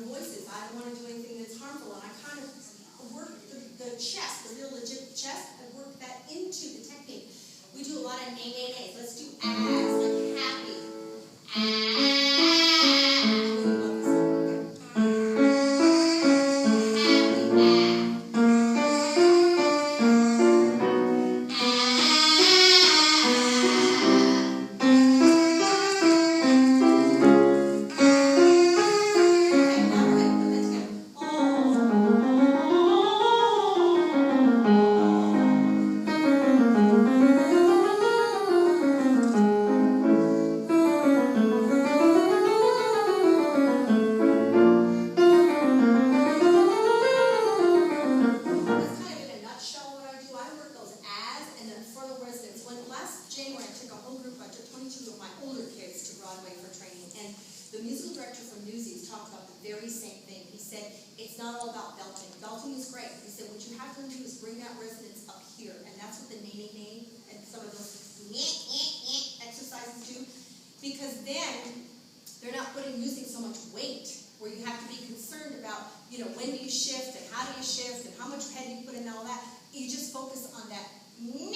young voices. I don't want to do anything that's harmful. And I kind of work the chest, the real legit chest, I work that into the technique. We do a lot of nay. Let's do as, like happy. Because then they're not using so much weight where you have to be concerned about, when do you shift and how do you shift and how much head you put in and all that. You just focus on that nay,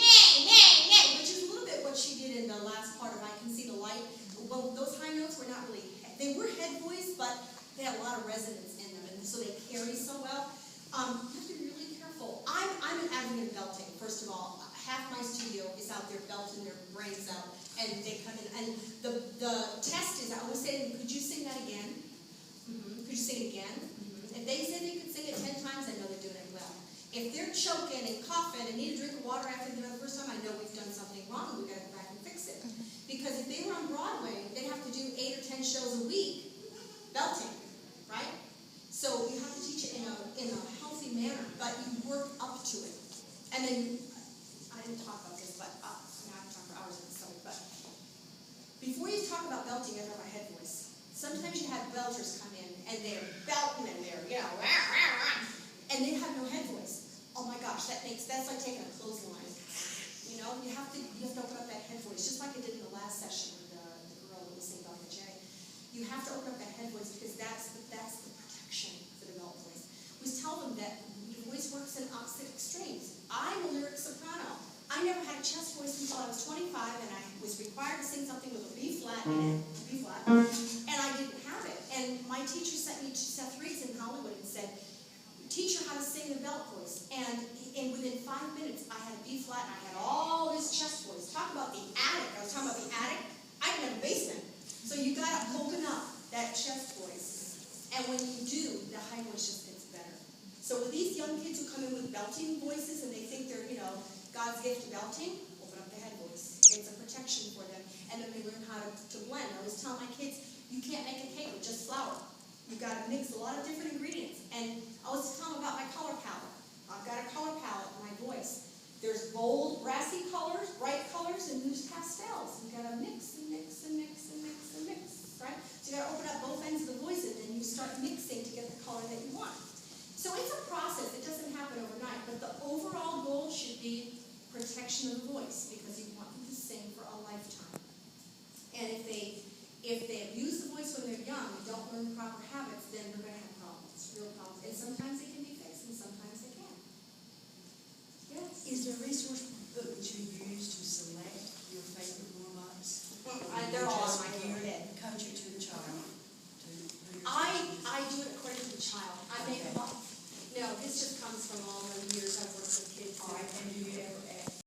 which is a little bit what she did in the last part of I Can See the Light. Well, those high notes were not really, they were head voice, but they had a lot of resonance in them, and so they carry so well. You have to be really careful. I'm an advocate of belting, first of all. Half my studio is out there belting their brains out. And they come in, and the test is, I always say to them, could you sing that again? Could you sing it again? If they say they could sing it 10 times, I know they're doing it well. If they're choking and coughing and need a drink of water after they do it the first time, I know we've done something wrong, and we've got to go back and fix it. Because if they were on Broadway, they'd have to do 8 or 10 shows a week belting, right? So you have to teach it in a healthy manner, but you work up to it. And then, I didn't talk about this, but now I can talk for hours on this subject, but before you talk about belting, you have to have a head voice. Sometimes you have belters come in, and they're belting, and they're, and they have no head voice. Oh my gosh, that's like taking a clothesline. You have to open up that head voice, just like I did in the last session with the girl who was singing Dr. J. You have to open up that head voice because that's the protection for the belt voice. We tell them that your voice works in opposite extremes. I'm a lyric soprano. I never had a chest voice until I was 25, and I was required to sing something with a B flat in it, and I didn't have it. And my teacher sent me to Seth Riggs in Hollywood and said, teach her how to sing the belt voice. And within 5 minutes, I had a B flat, and I had all this chest voice. Talk about the attic. I was talking about the attic. I didn't have a basement. So you got to open up that chest voice. And when you do, the high voice just gets better. So with these young kids who come in with belting voices, and they think they're, God's gift to belting, open up the head voice. It's a protection for them. And then they learn how to blend. I always tell my kids, you can't make a cake with just flour. You've got to mix a lot of different ingredients. And I always tell them about my color palette. I've got a color palette in my voice. There's bold, brassy colors, bright colors, and there's pastels. You've got to mix and mix and mix and mix and mix, right? So you've got to open up both ends of the voice, and then you start mixing to get the color that you want. So it's a process. It doesn't happen overnight. But the overall goal should be protection of the voice, because you want them to sing for a lifetime. And if they abuse the voice when they're young, they don't learn the proper